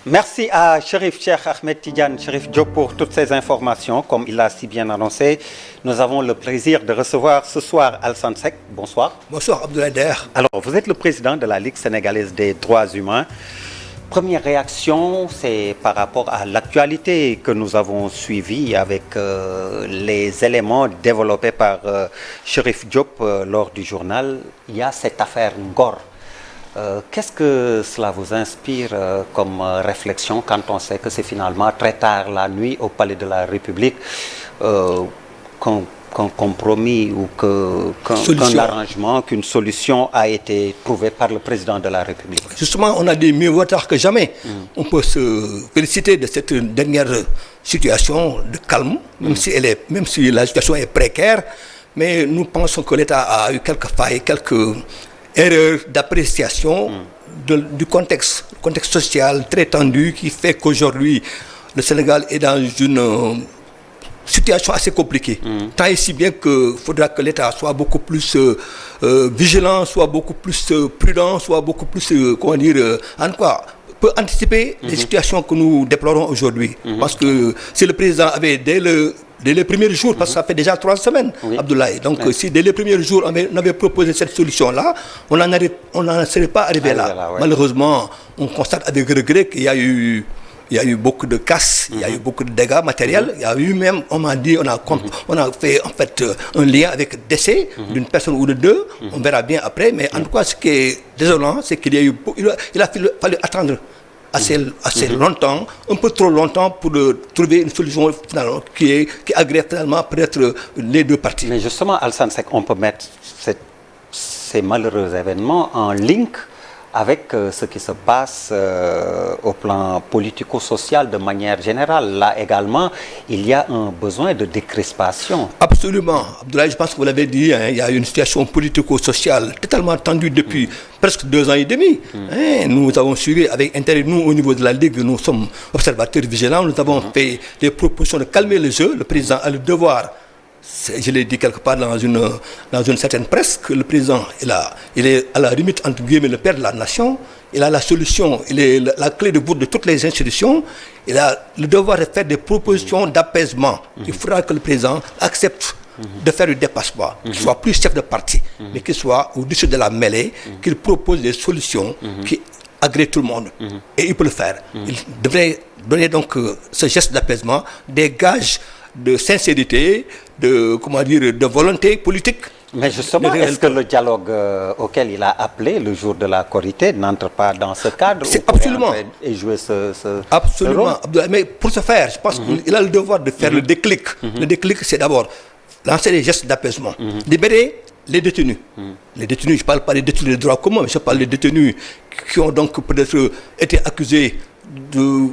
Merci à Chérif Cheikh Ahmed Tidiane Chérif Diop pour toutes ces informations. Comme il l'a si bien annoncé, nous avons le plaisir de recevoir ce soir Alassane Seck. Bonsoir. Bonsoir Abdoulaye Der. Alors, vous êtes le président de la Ligue sénégalaise des droits humains. Première réaction, c'est par rapport à l'actualité que nous avons suivie avec les éléments développés par Chérif Diop lors du journal. Il y a cette affaire Ngor. Qu'est-ce que cela vous inspire comme réflexion quand on sait que c'est finalement très tard la nuit au Palais de la République qu'un compromis ou qu'un arrangement, qu'une solution a été trouvée par le président de la République? Justement, on a dit mieux vaut tard que jamais. On peut se féliciter de cette dernière situation de calme, même si la situation est précaire, mais nous pensons que l'État a eu quelques failles, quelques erreur d'appréciation du contexte social très tendu qui fait qu'aujourd'hui le Sénégal est dans une situation assez compliquée. Tant et si bien qu'il faudra que l'État soit beaucoup plus vigilant, soit beaucoup plus prudent, soit beaucoup plus, en quoi peut anticiper les situations que nous déplorons aujourd'hui. Parce que si le président avait dès les premiers jours, parce que ça fait déjà 3 semaines, Abdoulaye. Donc, si dès les premiers jours, on avait proposé cette solution-là, on n'en serait pas arrivé là. Malheureusement, on constate avec regret qu'il y a eu beaucoup de casses, il y a eu beaucoup de dégâts matériels. Il y a eu même, on m'a dit, on a fait en fait un lien avec décès d'une personne ou de deux. On verra bien après. Mais en tout cas, ce qui est désolant, c'est qu'il a fallu attendre assez longtemps, un peu trop longtemps pour trouver une solution finalement qui agrée finalement peut-être les deux parties. Mais justement, Alassane Seck, on peut mettre ces malheureux événements en link avec ce qui se passe au plan politico-social de manière générale. Là également, il y a un besoin de décrispation. Absolument. Abdoulaye, je pense que vous l'avez dit, il y a une situation politico-sociale totalement tendue depuis presque 2 ans et demi. Nous avons suivi avec intérêt, nous au niveau de la Ligue, nous sommes observateurs vigilants, nous avons fait des propositions de calmer le jeu. Le président a le devoir, je l'ai dit quelque part dans une certaine presse, que le président il est à la limite entre guillemets le père de la nation, il a la solution, il est la clé de voûte de toutes les institutions, il a le devoir de faire des propositions d'apaisement. Il faudra que le président accepte de faire du dépassement, qu'il soit plus chef de parti, mais qu'il soit au-dessus de la mêlée, qu'il propose des solutions qui agréent tout le monde. Et il peut le faire. Il devrait donner donc ce geste d'apaisement, des gages de sincérité, de volonté politique. Mais justement, est-ce que le dialogue auquel il a appelé le jour de la Korité n'entre pas dans ce cadre? C'est absolument. Et jouer ce absolument. rôle? Mais pour ce faire, je pense qu'il a le devoir de faire le déclic. Le déclic, c'est d'abord lancer des gestes d'apaisement, libérer les détenus. Les détenus, je ne parle pas des détenus de droit commun, mais je parle des détenus qui ont donc peut-être été accusés de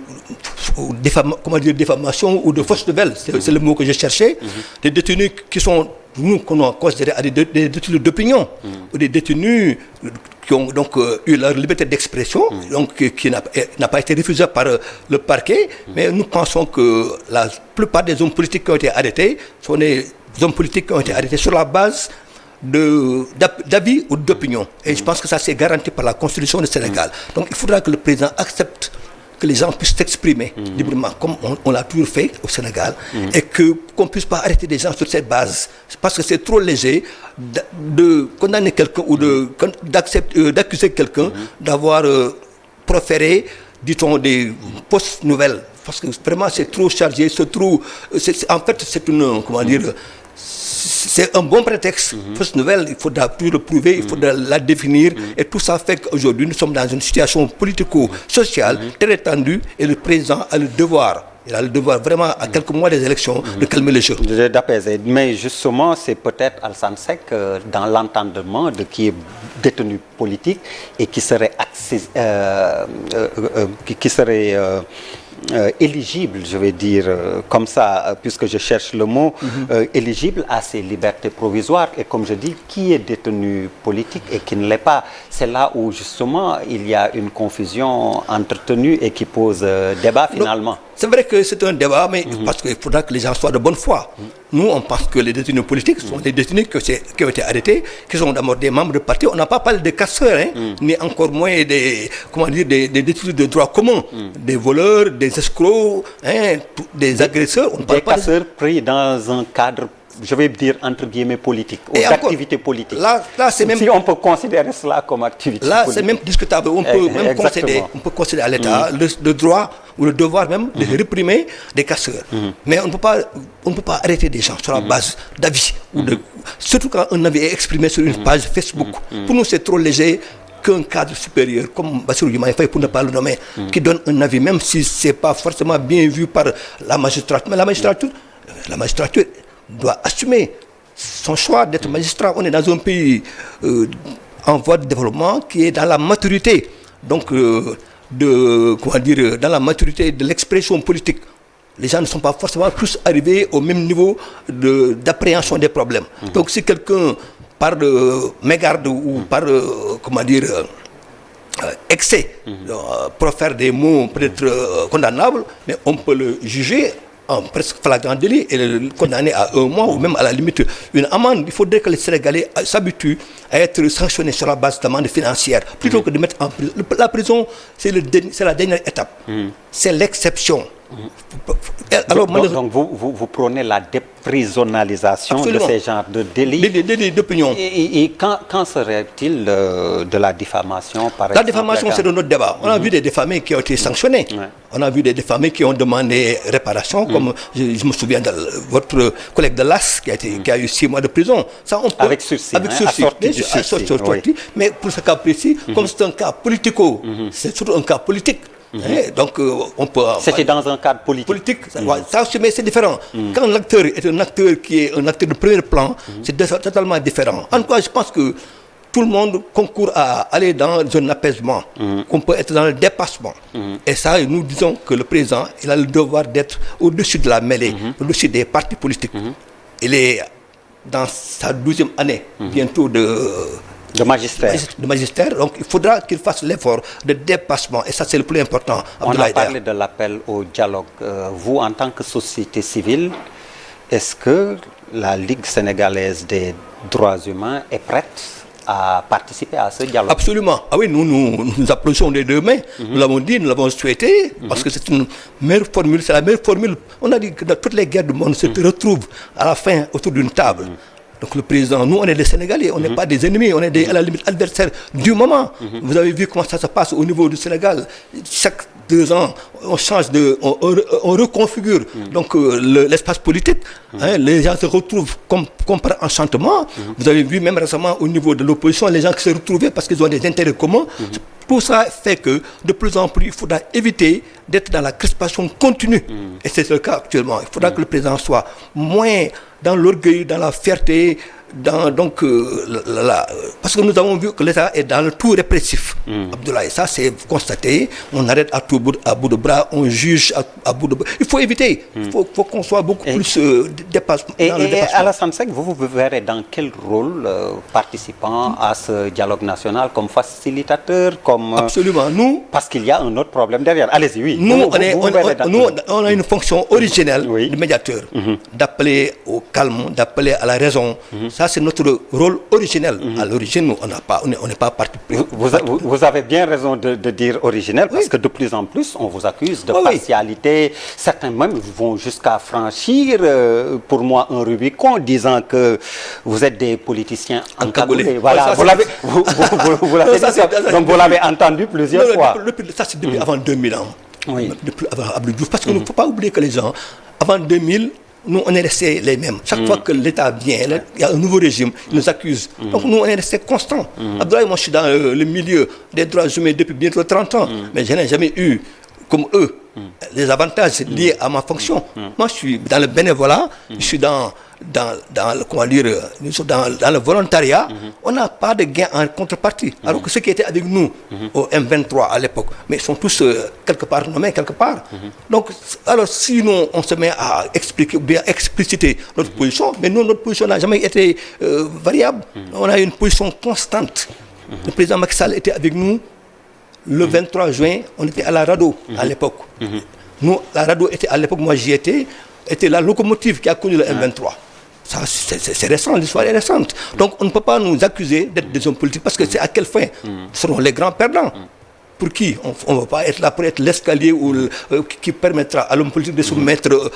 déformation ou de fausse nouvelle, c'est le mot que je cherchais. Des détenus qui sont, nous, qu'on a considérés des détenus d'opinion, ou des détenus qui ont donc eu leur liberté d'expression, donc qui n'a pas été refusée par le parquet, mais nous pensons que la plupart des hommes politiques qui ont été arrêtés sont des hommes politiques qui ont été arrêtés sur la base d'avis ou d'opinion. Et je pense que ça c'est garanti par la Constitution du Sénégal. Donc il faudra que le président accepte que les gens puissent s'exprimer librement, comme on l'a toujours fait au Sénégal, et qu'on ne puisse pas arrêter des gens sur cette base. Parce que c'est trop léger de condamner quelqu'un ou d'accuser quelqu'un d'avoir proféré, dit-on, des fausses nouvelles. Parce que vraiment c'est trop chargé, en fait c'est une, c'est un bon prétexte. Fausse nouvelle, il faudra plus le prouver, il faudra la définir. Et tout ça fait qu'aujourd'hui, nous sommes dans une situation politico-sociale très tendue et le président a le devoir. Il a le devoir vraiment, à quelques mois des élections, de calmer le jeu. D'apaiser. Mais justement, c'est peut-être Alassane Seck dans l'entendement de qui est détenu politique et qui serait éligible, je vais dire comme ça, puisque je cherche le mot, éligible à ces libertés provisoires. Et comme je dis, qui est détenu politique et qui ne l'est pas? C'est là où justement il y a une confusion entretenue et qui pose débat finalement. c'est vrai que c'est un débat, mais parce qu'il faudra que les gens soient de bonne foi. Nous, on pense que les détenus politiques sont des détenus qui ont été arrêtés, qui sont d'abord des membres de parti. On n'a pas parlé de casseurs, ni encore moins des détenus de droit commun, des voleurs, des escrocs, des agresseurs. On des casseurs pris dans un cadre, je vais dire entre guillemets politique, ou d'activité politique. Là, c'est même, si on peut considérer cela comme activité politique. Là, c'est même discutable. On peut concéder à l'État le droit ou le devoir même de réprimer des casseurs. Mais on ne peut pas arrêter des gens sur la base d'avis. Surtout quand un avis est exprimé sur une page Facebook. Pour nous, c'est trop léger qu'un cadre supérieur comme Bassirou Diomaye Faye, pour ne pas le nommer, qui donne un avis, même si ce n'est pas forcément bien vu par la magistrature. Mais la magistrature doit assumer son choix d'être magistrat. On est dans un pays en voie de développement qui est dans la maturité, donc dans la maturité de l'expression politique. Les gens ne sont pas forcément tous arrivés au même niveau d'appréhension des problèmes. Donc si quelqu'un, par mégarde ou par excès, profère des mots peut-être condamnables, mais on peut le juger en presque flagrant délit et le condamner à 1 mois ou même à la limite une amende. Il faudrait que les Sénégalais s'habituent à être sanctionnés sur la base d'amende financière plutôt que de mettre en prison. La prison, c'est la dernière étape. C'est l'exception. Alors, donc vous prônez la déprisonnalisation de ces genres de délits. Des délits d'opinion. Et quand serait-il de la diffamation, par exemple? La diffamation, c'est de notre débat. On a vu des diffamés qui ont été sanctionnés. On a vu des diffamés qui ont demandé réparation, comme je me souviens de votre collègue de l'AS qui a eu 6 mois de prison. Ça, on peut, avec sursis. Assorti. Mais pour ce cas précis, comme c'est un cas politico, c'est surtout un cas politique. Donc on peut. C'était dans un cadre politique. Mais c'est différent. Quand l'acteur est un acteur qui est un acteur de premier plan, c'est totalement différent. En tout cas, je pense que tout le monde concourt à aller dans un apaisement, qu'on peut être dans le dépassement. Et ça, nous disons que le président, il a le devoir d'être au-dessus de la mêlée, au-dessus des partis politiques. Il est dans sa 12e année, bientôt de magistère. Donc il faudra qu'il fasse l'effort de dépassement. Et ça, c'est le plus important. On a parlé de l'appel au dialogue. Vous, en tant que société civile, est-ce que la Ligue sénégalaise des droits humains est prête à participer à ce dialogue? Absolument. Ah oui, nous applaudissons des 2 mains. Nous l'avons dit, nous l'avons souhaité, parce que c'est une meilleure formule. C'est la meilleure formule. On a dit que dans toutes les guerres du monde se retrouvent à la fin autour d'une table. Donc le président, nous on est des Sénégalais, on n'est pas des ennemis, on est à la limite adversaires du moment. Vous avez vu comment ça se passe au niveau du Sénégal. Chaque 2 ans, on change on reconfigure donc l'espace politique. Les gens se retrouvent comme par enchantement. Vous avez vu même récemment au niveau de l'opposition, les gens qui se retrouvaient parce qu'ils ont des intérêts communs. Tout ça fait que de plus en plus, il faudra éviter d'être dans la crispation continue. Et c'est le cas actuellement. Il faudra que le président soit moins dans l'orgueil, dans la fierté, parce que nous avons vu que l'État est dans le tout répressif. Abdoulaye, ça c'est constaté. On arrête à bout de bras, on juge à bout de bras. Il faut éviter. Il faut qu'on soit beaucoup plus dépassement. Et Alassane Seck, vous verrez dans quel rôle participant à ce dialogue national, comme facilitateur, comme... Absolument. Nous... Parce qu'il y a un autre problème derrière. Allez-y, oui. Nous, on a une fonction originelle de médiateur, d'appeler au calme, d'appeler à la raison. Ça, c'est notre rôle originel. À l'origine, on n'est pas parti pris. Vous avez bien raison de dire originel, parce que de plus en plus, on vous accuse de partialité. Certains même vont jusqu'à franchir, pour moi, un Rubicon, disant que vous êtes des politiciens encagoulés. Voilà, donc vous l'avez entendu plusieurs fois. Ça, c'est depuis avant 2000 ans. Depuis avant Abdou Diouf. Parce qu'il ne faut pas oublier que les gens, avant 2000, nous, on est restés les mêmes. Chaque fois que l'État vient, il y a un nouveau régime, il nous accuse. Donc nous, on est restés constants. Abdoulaye, moi, je suis dans le milieu des droits humains depuis bientôt 30 ans, mais je n'ai jamais eu, comme eux, les avantages liés à ma fonction. Moi, je suis dans le bénévolat, je suis dans le volontariat. On n'a pas de gain en contrepartie. Alors que ceux qui étaient avec nous au M23 à l'époque, mais ils sont tous quelque part nommés quelque part. Donc, alors si nous, on se met à expliquer ou bien expliciter notre position, mais nous, notre position n'a jamais été variable. On a une position constante. Le président Macky Sall était avec nous le 23 juin, on était à la RADDHO à l'époque. Nous, la radio était, à l'époque, moi j'y étais la locomotive qui a connu le M23. Ça, c'est récent, l'histoire est récente. Donc on ne peut pas nous accuser d'être des hommes politiques parce que c'est à quelle fin seront les grands perdants. Pour qui? On ne va pas être là pour être l'escalier qui permettra à l'homme politique de se mettre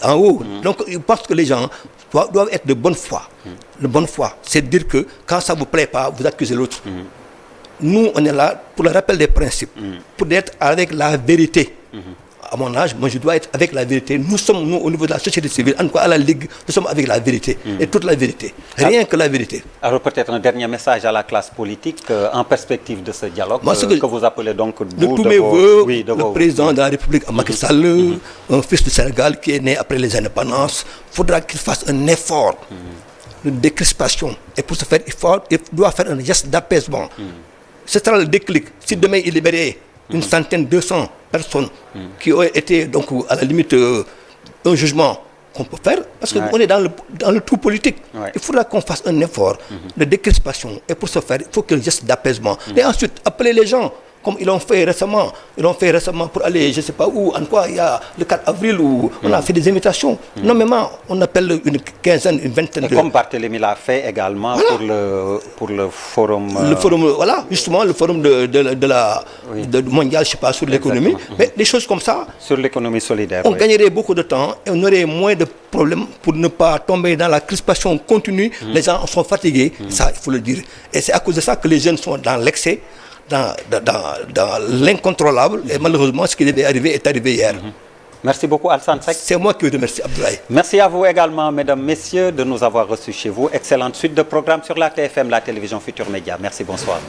en haut. Donc je pense que les gens doivent être de bonne foi. De bonne foi, c'est dire que quand ça ne vous plaît pas, vous accusez l'autre. Nous, on est là pour le rappel des principes, pour être avec la vérité. À mon âge, moi je dois être avec la vérité. Nous sommes, au niveau de la société civile, en tout cas à la Ligue, nous sommes avec la vérité. Et toute la vérité. Rien que la vérité. Alors peut-être un dernier message à la classe politique en perspective de ce dialogue que vous appelez donc de tous mes voeux, le président de la République, Macky Sall, un fils du Sénégal qui est né après les indépendances, il faudra qu'il fasse un effort de décrispation. Et pour ce faire, il doit faire un geste d'apaisement. Ce sera le déclic. Si demain il libérait une centaine, 200 personnes qui auraient été donc à la limite un jugement qu'on peut faire, parce qu'on est dans le tout politique. Il faudra qu'on fasse un effort de décrispation. Et pour ce faire, il faut qu'il y ait un geste d'apaisement. Et ensuite, appeler les gens, comme ils l'ont fait récemment. Ils l'ont fait récemment pour aller, je ne sais pas où, en quoi, il y a le 4 avril où on a fait des invitations. Nommément, on appelle une quinzaine, une vingtaine de... Comme Barthélémy l'a fait également pour le forum... Le forum, voilà, justement, le forum mondial, je ne sais pas, sur l'économie. Mais des choses comme ça... Sur l'économie solidaire, on gagnerait beaucoup de temps et on aurait moins de problèmes pour ne pas tomber dans la crispation continue. Les gens sont fatigués, ça, il faut le dire. Et c'est à cause de ça que les jeunes sont dans l'excès, dans l'incontrôlable, et malheureusement ce qui devait arriver est arrivé hier. Merci beaucoup Alassane Seck. C'est moi qui vous remercie, Abdoulaye. Merci à vous également, mesdames, messieurs, de nous avoir reçus chez vous. Excellente suite de programmes sur la TFM, la télévision Futur Média. Merci, bonsoir.